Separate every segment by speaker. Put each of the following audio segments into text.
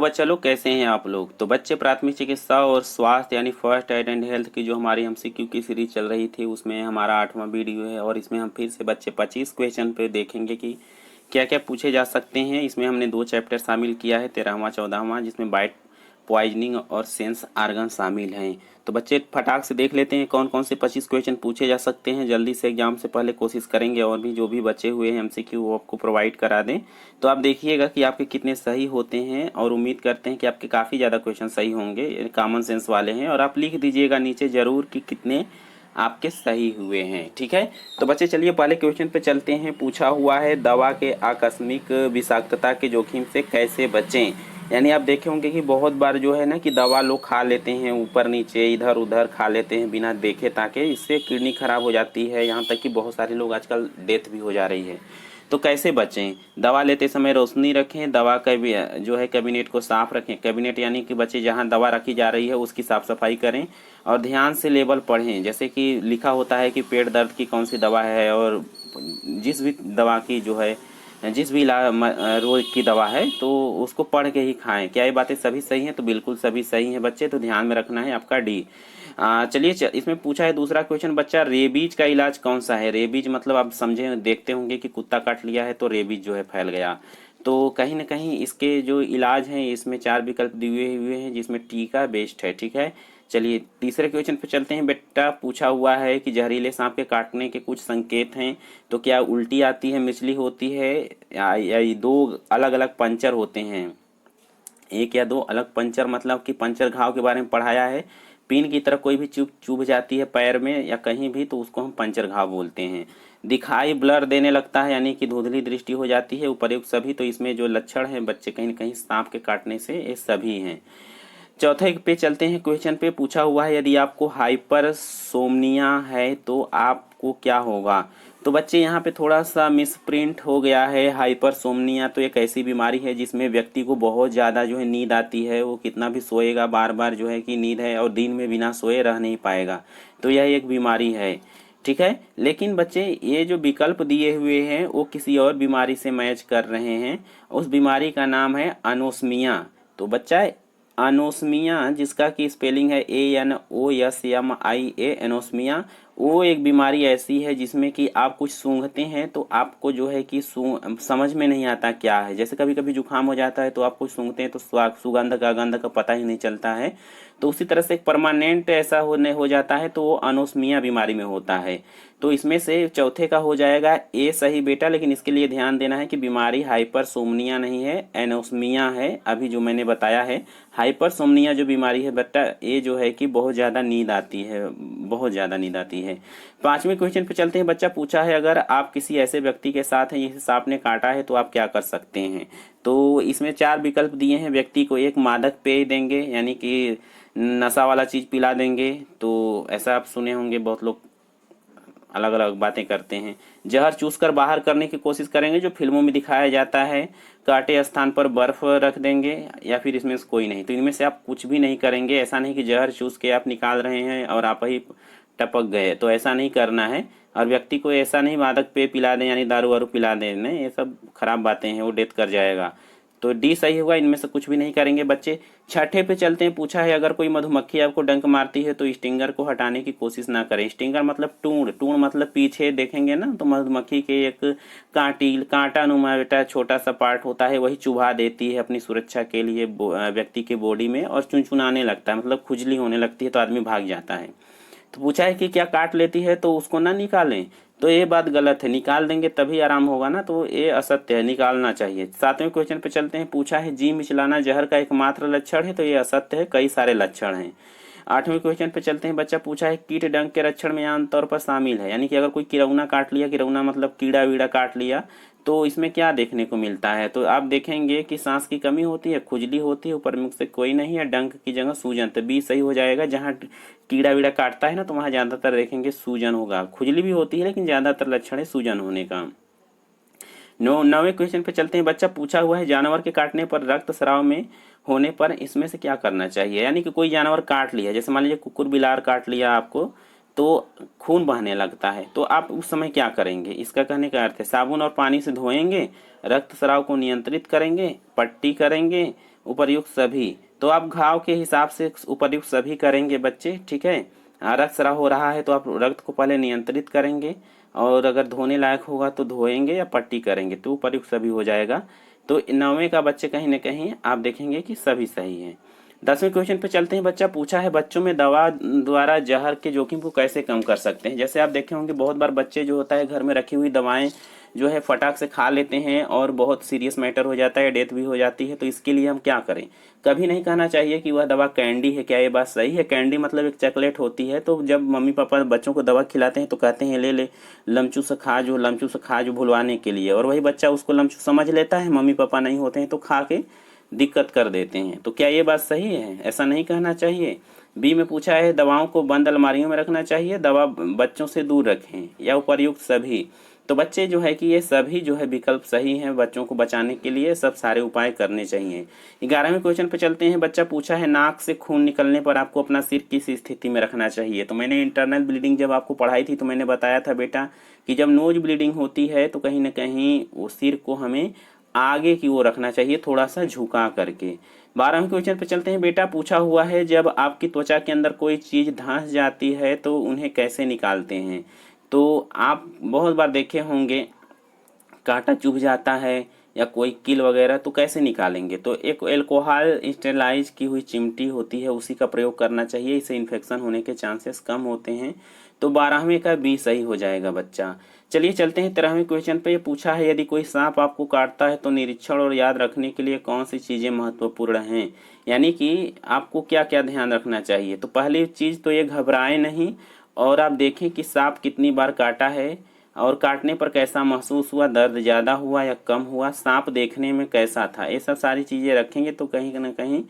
Speaker 1: बच्चा लोग कैसे हैं आप लोग। तो बच्चे प्राथमिक चिकित्सा और स्वास्थ्य यानी फर्स्ट एड एंड हेल्थ की जो हमारी एमसीक्यू की सीरीज चल रही थी उसमें हमारा 8वां वीडियो है और इसमें हम फिर से बच्चे 25 क्वेश्चन पे देखेंगे कि क्या क्या पूछे जा सकते हैं। इसमें हमने 2 चैप्टर शामिल किया है 13वां 14वां, जिसमें बाइट पॉइजनिंग और सेंस आर्गन शामिल हैं। तो बच्चे फटाक से देख लेते हैं कौन कौन से 25 क्वेश्चन पूछे जा सकते हैं। जल्दी से एग्जाम से पहले कोशिश करेंगे और भी जो भी बचे हुए हैं एमसीक्यू वो आपको प्रोवाइड करा दें। तो आप देखिएगा कि आपके कितने सही होते हैं और उम्मीद करते हैं कि आपके काफ़ी ज़्यादा क्वेश्चन सही होंगे, कॉमन सेंस वाले हैं। और आप लिख दीजिएगा नीचे ज़रूर कि कितने आपके सही हुए हैं, ठीक है। तो बच्चे चलिए पहले क्वेश्चन पे चलते हैं। पूछा हुआ है दवा के आकस्मिक विषाक्तता के जोखिम से कैसे बचें। यानी आप देखे होंगे कि बहुत बार जो है ना कि दवा लोग खा लेते हैं, ऊपर नीचे इधर उधर खा लेते हैं बिना देखे ताकि, इससे किडनी खराब हो जाती है, यहाँ तक कि बहुत सारे लोग आजकल डेथ भी हो जा रही है। तो कैसे बचें। दवा लेते समय रोशनी रखें, दवा का जो है कैबिनेट को साफ रखें। कैबिनेट यानी कि बच्चे जहाँ दवा रखी जा रही है उसकी साफ सफाई करें और ध्यान से लेबल पढ़ें। जैसे कि लिखा होता है कि पेट दर्द की कौन सी दवा है और जिस भी दवा की जो है जिस भी रोग की दवा है तो उसको पढ़ के ही खाएं। क्या ये बातें सभी सही हैं? तो बिल्कुल सभी सही हैं बच्चे, तो ध्यान में रखना है आपका डी। चलिए इसमें पूछा है दूसरा क्वेश्चन बच्चा, रेबीज का इलाज कौन सा है। रेबीज मतलब आप समझे देखते होंगे कि कुत्ता काट लिया है तो रेबीज जो है फैल गया। तो कहीं ना कहीं इसके जो इलाज हैं इसमें 4 विकल्प दिए हुए हैं जिसमें टीका बेस्ट है, ठीक है। चलिए तीसरे क्वेश्चन पे चलते हैं। बेटा पूछा हुआ है कि जहरीले सांप के काटने के कुछ संकेत हैं। तो क्या उल्टी आती है, मिचली होती है या 2 अलग अलग पंचर होते हैं। 1 या 2 अलग पंचर मतलब कि पंचर घाव के बारे में पढ़ाया है। पिन की तरह कोई भी चुभ जाती है पैर में या कहीं भी तो उसको हम पंचर घाव बोलते हैं। दिखाई ब्लर देने लगता है यानी कि धुंधली दृष्टि हो जाती है, उपर्युक्त सभी। तो इसमें जो लक्षण हैं बच्चे कहीं न कहीं सांप के काटने से ये सभी हैं। चौथे पे चलते हैं क्वेश्चन पे। पूछा हुआ है यदि आपको हाइपरसोमनिया है तो आपको क्या होगा। तो बच्चे यहाँ पे थोड़ा सा मिसप्रिंट हो गया है। हाइपरसोमनिया तो एक ऐसी बीमारी है जिसमें व्यक्ति को बहुत ज़्यादा जो है नींद आती है, वो कितना भी सोएगा बार बार जो है कि नींद है और दिन में बिना सोए रह नहीं पाएगा। तो यह एक बीमारी है, ठीक है। लेकिन बच्चे ये जो विकल्प दिए हुए हैं वो किसी और बीमारी से मैच कर रहे हैं। उस बीमारी का नाम है अनोस्मिया। तो बच्चा अनोस्मिया जिसका कि स्पेलिंग है ANOSMIA, एनोस्मिया, वो एक बीमारी ऐसी है जिसमें कि आप कुछ सूंघते हैं तो आपको जो है कि समझ में नहीं आता क्या है। जैसे कभी कभी जुकाम हो जाता है तो आप कुछ सूंघते हैं तो सुगंध का गंध का पता ही नहीं चलता है। तो उसी तरह से एक परमानेंट ऐसा होने हो जाता है तो वो अनोस्मिया बीमारी में होता है। तो इसमें से चौथे का हो जाएगा ए सही बेटा, लेकिन इसके लिए ध्यान देना है कि बीमारी हाइपरसोमनिया नहीं है, एनोस्मिया है अभी जो मैंने बताया है। हाइपरसोमनिया जो बीमारी है बेटा ये जो है कि बहुत ज़्यादा नींद आती है, बहुत ज़्यादा नींद आती है। 5वें क्वेश्चन पे चलते हैं। बच्चा पूछा है अगर आप किसी ऐसे व्यक्ति के साथ हैं जिसे सांप ने काटा है तो आप क्या कर सकते हैं। तो इसमें 4 विकल्प दिए हैं। व्यक्ति को एक मादक पेय देंगे यानी कि नशा वाला चीज़ पिला देंगे। तो ऐसा आप सुने होंगे बहुत लोग अलग अलग बातें करते हैं। जहर चूसकर बाहर करने की कोशिश करेंगे जो फिल्मों में दिखाया जाता है। काटे स्थान पर बर्फ रख देंगे या फिर इसमें से कोई नहीं। तो इनमें से आप कुछ भी नहीं करेंगे। ऐसा नहीं कि जहर चूस के आप निकाल रहे हैं और आप ही टपक गए, तो ऐसा नहीं करना है। और व्यक्ति को ऐसा नहीं मादक पेय पिला दें यानी दारू वारू पिला दें, नहीं, ये सब खराब बातें हैं, वो डेथ कर जाएगा। तो डी सही होगा, इनमें से कुछ भी नहीं करेंगे बच्चे। 6ठे पे चलते हैं। पूछा है अगर कोई मधुमक्खी आपको डंक मारती है तो स्टिंगर को हटाने की कोशिश ना करें। स्टिंगर मतलब टूण, टूण मतलब पीछे देखेंगे ना तो मधुमक्खी के एक कांटा नुमा बेटा छोटा सा पार्ट होता है, वही चुभा देती है अपनी सुरक्षा के लिए व्यक्ति के बॉडी में और चुनचुनाने लगता है, मतलब खुजली होने लगती है तो आदमी भाग जाता है। तो पूछा है कि क्या काट लेती है तो उसको ना निकालें। तो ये बात गलत है, निकाल देंगे तभी आराम होगा ना, तो ये असत्य है, निकालना चाहिए। 7वें क्वेश्चन पे चलते हैं। पूछा है जी मिचलाना जहर का एकमात्र लक्षण है, तो ये असत्य है, कई सारे लक्षण हैं। 8वें क्वेश्चन पे चलते हैं। बच्चा पूछा है कीट डंक के लक्षण में आमतौर पर शामिल है, यानी कि अगर कोई किरौना काट लिया, किरौना मतलब कीड़ा वीड़ा काट लिया, तो इसमें क्या देखने को मिलता है। तो आप देखेंगे कि सांस की कमी होती है, खुजली होती है, ऊपर मुख से कोई नहीं है, डंक की जगह सूजन। तो बी सही हो जाएगा। जहाँ कीड़ा वीड़ा काटता है ना तो वहाँ ज़्यादातर देखेंगे सूजन होगा। खुजली भी होती है लेकिन ज़्यादातर लक्षण है सूजन होने का। 9वें क्वेश्चन पे चलते हैं। बच्चा पूछा हुआ है जानवर के काटने पर रक्त स्राव में होने पर इसमें से क्या करना चाहिए। यानी कि कोई जानवर काट लिया, जैसे मान लीजिए कुकुर बिलार काट लिया आपको, तो खून बहने लगता है, तो आप उस समय क्या करेंगे। इसका कहने का अर्थ है साबुन और पानी से धोएंगे, रक्त स्राव को नियंत्रित करेंगे, पट्टी करेंगे, उपर्युक्त सभी। तो आप घाव के हिसाब से उपर्युक्त सभी करेंगे बच्चे, ठीक है। रक्तस्राव हो रहा है तो आप रक्त को पहले नियंत्रित करेंगे, और अगर धोने लायक होगा तो धोएंगे या पट्टी करेंगे, तो उपर्युक्त सभी हो जाएगा। तो 9वें का बच्चे कहीं ना कहीं आप देखेंगे कि सभी सही है। 10वें क्वेश्चन पे चलते हैं। बच्चा पूछा है बच्चों में दवा द्वारा जहर के जोखिम को कैसे कम कर सकते हैं। जैसे आप देखे होंगे बहुत बार बच्चे जो होता है घर में रखी हुई दवाएं जो है फटाक से खा लेते हैं और बहुत सीरियस मैटर हो जाता है, डेथ भी हो जाती है। तो इसके लिए हम क्या करें? कभी नहीं कहना चाहिए कि वह दवा कैंडी है। क्या ये बात सही है? कैंडी मतलब एक चॉकलेट होती है। तो जब मम्मी पापा बच्चों को दवा खिलाते हैं तो कहते हैं ले ले लमचू से खा जो, लमचू से खा जो, भुलवाने के लिए, और वही बच्चा उसको लमचू समझ लेता है, मम्मी पापा नहीं होते हैं तो खा के दिक्कत कर देते हैं। तो क्या ये बात सही है? ऐसा नहीं कहना चाहिए। बी में पूछा है दवाओं को बंद अलमारियों में रखना चाहिए, दवा बच्चों से दूर रखें, या उपर्युक्त सभी। तो बच्चे जो है कि ये सभी जो है विकल्प सही हैं। बच्चों को बचाने के लिए सब सारे उपाय करने चाहिए। 11वें क्वेश्चन पे चलते हैं। बच्चा पूछा है नाक से खून निकलने पर आपको अपना सिर किस स्थिति में रखना चाहिए। तो मैंने इंटरनल ब्लीडिंग जब आपको पढ़ाई थी तो मैंने बताया था बेटा कि जब नोज ब्लीडिंग होती है तो कहीं ना कहीं वो सिर को हमें आगे की ओर रखना चाहिए, थोड़ा सा झुका करके। 12वें क्वेश्चन पे चलते हैं। बेटा पूछा हुआ है जब आपकी त्वचा के अंदर कोई चीज़ धंस जाती है तो उन्हें कैसे निकालते हैं। तो आप बहुत बार देखे होंगे कांटा चुभ जाता है या कोई कील वगैरह, तो कैसे निकालेंगे? तो एक एल्कोहल स्टेलाइज की हुई चिमटी होती है, उसी का प्रयोग करना चाहिए। इससे इन्फेक्शन होने के चांसेस कम होते हैं। तो 12वें का बी सही हो जाएगा बच्चा। चलिए चलते हैं 13वें क्वेश्चन पे। ये पूछा है यदि कोई सांप आपको काटता है तो निरीक्षण और याद रखने के लिए कौन सी चीज़ें महत्वपूर्ण हैं, यानी कि आपको क्या क्या ध्यान रखना चाहिए। तो पहली चीज़ तो ये घबराए नहीं, और आप देखें कि सांप कितनी बार काटा है और काटने पर कैसा महसूस हुआ, दर्द ज़्यादा हुआ या कम हुआ, सांप देखने में कैसा था। ये सब सारी चीज़ें रखेंगे तो कहीं ना कहीं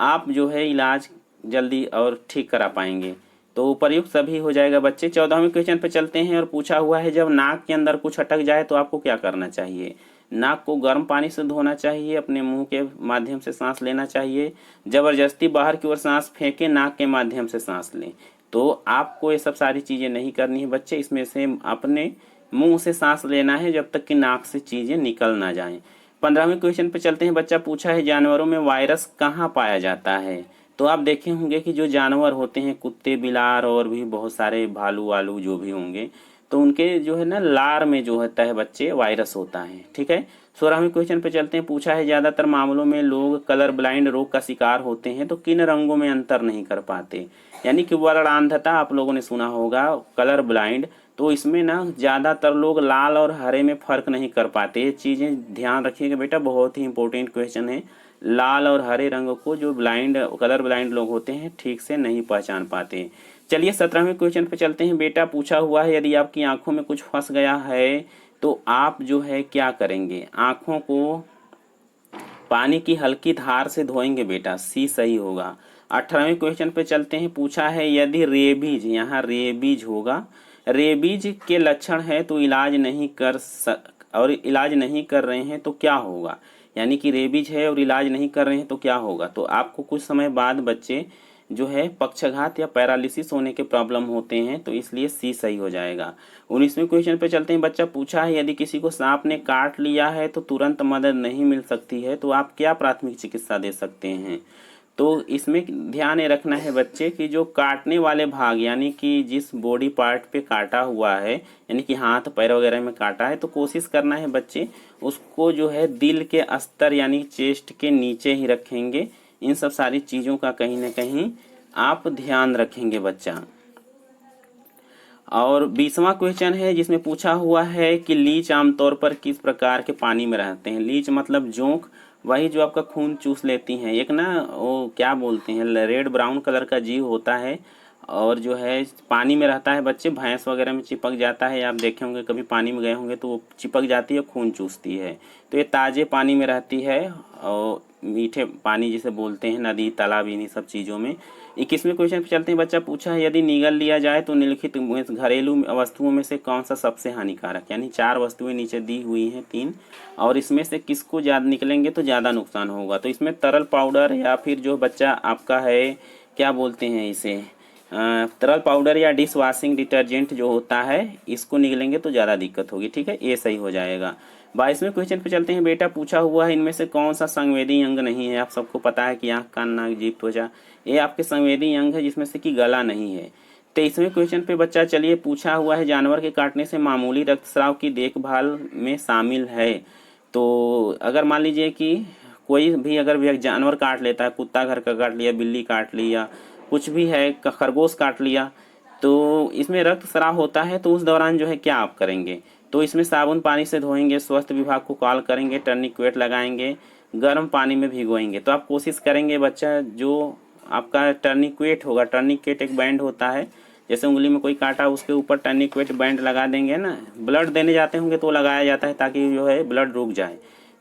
Speaker 1: आप जो है इलाज जल्दी और ठीक करा पाएंगे। तो उपर्युक्त सभी हो जाएगा बच्चे। 14वें क्वेश्चन पे चलते हैं। और पूछा हुआ है जब नाक के अंदर कुछ अटक जाए तो आपको क्या करना चाहिए। नाक को गर्म पानी से धोना चाहिए, अपने मुंह के माध्यम से सांस लेना चाहिए, जबरदस्ती बाहर की ओर सांस फेंके, नाक के माध्यम से सांस लें। तो आपको ये सब सारी चीज़ें नहीं करनी है बच्चे। इसमें से अपने मुंह से सांस लेना है जब तक कि नाक से चीज़ें निकल ना जाएं। 15वें क्वेश्चन पे चलते हैं। बच्चा पूछा है जानवरों में वायरस कहाँ पाया जाता है। तो आप देखे होंगे कि जो जानवर होते हैं कुत्ते बिलार और भी बहुत सारे भालू वालू जो भी होंगे, तो उनके जो है ना लार में जो होता है बच्चे वायरस होता है, ठीक है। 16वें क्वेश्चन पे चलते हैं। पूछा है ज़्यादातर मामलों में लोग कलर ब्लाइंड रोग का शिकार होते हैं तो किन रंगों में अंतर नहीं कर पाते, यानी कि वर्णांधता आप लोगों ने सुना होगा कलर ब्लाइंड। तो इसमें ना ज़्यादातर लोग लाल और हरे में फ़र्क नहीं कर पाते। ये चीज़ें ध्यान रखिएगा बेटा, बहुत ही इंपॉर्टेंट क्वेश्चन है। लाल और हरे रंग को जो ब्लाइंड कलर ब्लाइंड लोग होते हैं ठीक से नहीं पहचान पाते। चलिए 17वें क्वेश्चन पे चलते हैं। बेटा पूछा हुआ है यदि आपकी आंखों में कुछ फंस गया है तो आप जो है क्या करेंगे। आंखों को पानी की हल्की धार से धोएंगे बेटा, सी सही होगा। 18वें क्वेश्चन पे चलते हैं। पूछा है यदि रेबीज, यहाँ रेबीज होगा, रेबीज के लक्षण है तो इलाज नहीं कर रहे हैं तो क्या होगा, यानी कि रेबीज है और इलाज नहीं कर रहे हैं तो क्या होगा। तो आपको कुछ समय बाद बच्चे जो है पक्षाघात या पैरालिसिस होने के प्रॉब्लम होते हैं, तो इसलिए सी सही हो जाएगा। 19वें क्वेश्चन पे चलते हैं। बच्चा पूछा है यदि किसी को सांप ने काट लिया है तो तुरंत मदद नहीं मिल सकती है तो आप क्या प्राथमिक चिकित्सा दे सकते हैं। तो इसमें ध्यान ये रखना है बच्चे कि जो काटने वाले भाग, यानी कि जिस बॉडी पार्ट पे काटा हुआ है, यानी कि हाथ पैर वगैरह में काटा है, तो कोशिश करना है बच्चे उसको जो है दिल के अस्तर यानी चेस्ट के नीचे ही रखेंगे। इन सब सारी चीज़ों का कहीं ना कहीं आप ध्यान रखेंगे बच्चा। और 20वां क्वेश्चन है जिसमें पूछा हुआ है कि लीच आमतौर पर किस प्रकार के पानी में रहते हैं। लीच मतलब जोंक, वही जो आपका खून चूस लेती हैं। एक ना वो क्या बोलते हैं, रेड ब्राउन कलर का जीव होता है और जो है पानी में रहता है बच्चे, भैंस वगैरह में चिपक जाता है। आप देखे होंगे कभी पानी में गए होंगे तो वो चिपक जाती है, खून चूसती है। तो ये ताज़े पानी में रहती है और मीठे पानी जिसे बोलते हैं, नदी तालाब, इन्हीं सब चीज़ों में। 21वें क्वेश्चन पे चलते हैं। बच्चा पूछा है यदि निगल लिया जाए तो निम्नलिखित घरेलू वस्तुओं में से कौन सा सबसे हानिकारक, यानी 4 वस्तुएं नीचे दी हुई हैं 3, और इसमें से किसको ज़्यादा निकलेंगे तो ज़्यादा नुकसान होगा। तो इसमें तरल पाउडर या फिर जो बच्चा आपका है क्या बोलते हैं इसे, तरल पाउडर या डिश वॉशिंग डिटर्जेंट जो होता है, इसको निकलेंगे तो ज़्यादा दिक्कत होगी, ठीक है, ये सही हो जाएगा। 22वें क्वेश्चन पे चलते हैं बेटा। पूछा हुआ है इनमें से कौन सा संवेदी अंग नहीं है। आप सबको पता है कि आँख, कान, नाक, जीभ, त्वचा, ये आपके संवेदी अंग है, जिसमें से कि गला नहीं है। 23वें क्वेश्चन पे बच्चा चलिए पूछा हुआ है जानवर के काटने से मामूली रक्तस्राव की देखभाल में शामिल है। तो अगर मान लीजिए कि कोई भी अगर जानवर काट लेता है, कुत्ता घर का काट लिया, बिल्ली काट लिया, कुछ भी है, खरगोश काट लिया, तो इसमें रक्तस्राव होता है, तो उस दौरान जो है क्या आप करेंगे। तो इसमें साबुन पानी से धोएंगे, स्वास्थ्य विभाग को कॉल करेंगे, टर्निक्वेट लगाएंगे, गर्म पानी में भिगोएंगे। तो आप कोशिश करेंगे बच्चा, जो आपका टर्निक्वेट होगा, टर्निक्वेट एक बैंड होता है, जैसे उंगली में कोई काटा उसके ऊपर टर्निक्वेट बैंड लगा देंगे ना, ब्लड देने जाते होंगे तो लगाया जाता है ताकि जो है ब्लड रुक जाए,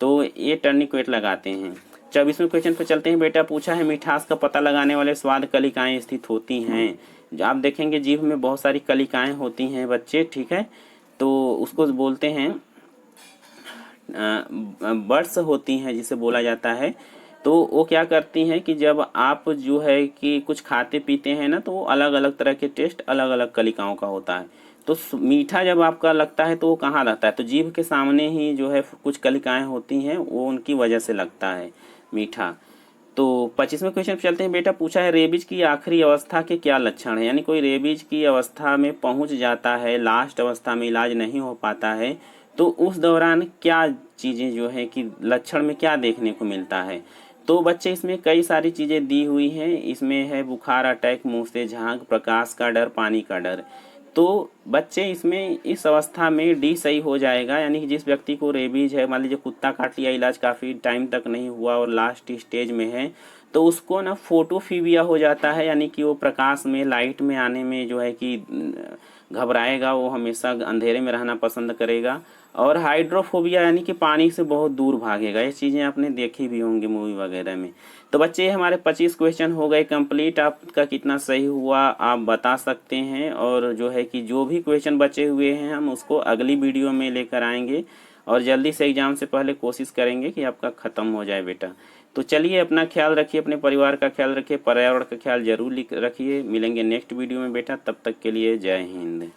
Speaker 1: तो ये टर्निक्वेट लगाते हैं। 24वें क्वेश्चन पे चलते हैं बेटा। पूछा है मिठास का पता लगाने वाले स्वाद कलिकाएं स्थित होती हैं। आप देखेंगे जीभ में बहुत सारी कलिकाएं होती हैं बच्चे, ठीक है, तो उसको बोलते हैं बर्ड्स होती हैं जिसे बोला जाता है। तो वो क्या करती हैं कि जब आप जो है कि कुछ खाते पीते हैं ना, तो वो अलग अलग तरह के टेस्ट अलग अलग कलिकाओं का होता है। तो मीठा जब आपका लगता है तो वो कहाँ रहता है, तो जीभ के सामने ही जो है कुछ कलिकाएं होती हैं, वो उनकी वजह से लगता है मीठा। तो 25वें क्वेश्चन पे चलते हैं बेटा। पूछा है रेबीज की आखिरी अवस्था के क्या लक्षण है। यानी कोई रेबीज की अवस्था में पहुंच जाता है, लास्ट अवस्था में इलाज नहीं हो पाता है, तो उस दौरान क्या चीज़ें जो है कि लक्षण में क्या देखने को मिलता है। तो बच्चे इसमें कई सारी चीज़ें दी हुई हैं। इसमें है बुखार, अटैक, मुंह से झाग, प्रकाश का डर, पानी का डर। तो बच्चे इसमें इस अवस्था में डी सही हो जाएगा। यानी कि जिस व्यक्ति को रेबीज है, मान लीजिए कुत्ता काट लिया, इलाज काफ़ी टाइम तक नहीं हुआ और लास्ट स्टेज में है, तो उसको ना फोटोफीबिया हो जाता है। यानी कि वो प्रकाश में, लाइट में आने में जो है कि घबराएगा, वो हमेशा अंधेरे में रहना पसंद करेगा। और हाइड्रोफोबिया यानी कि पानी से बहुत दूर भागेगा। ये चीज़ें आपने देखी भी होंगी मूवी वगैरह में। तो बच्चे हमारे 25 क्वेश्चन हो गए कंप्लीट। आपका कितना सही हुआ आप बता सकते हैं, और जो है कि जो भी क्वेश्चन बचे हुए हैं हम उसको अगली वीडियो में लेकर आएंगे, और जल्दी से एग्ज़ाम से पहले कोशिश करेंगे कि आपका ख़त्म हो जाए बेटा। तो चलिए अपना ख्याल रखिए, अपने परिवार का ख्याल रखिए, पर्यावरण का ख्याल जरूर रखिए। मिलेंगे नेक्स्ट वीडियो में बेटा, तब तक के लिए जय हिंद।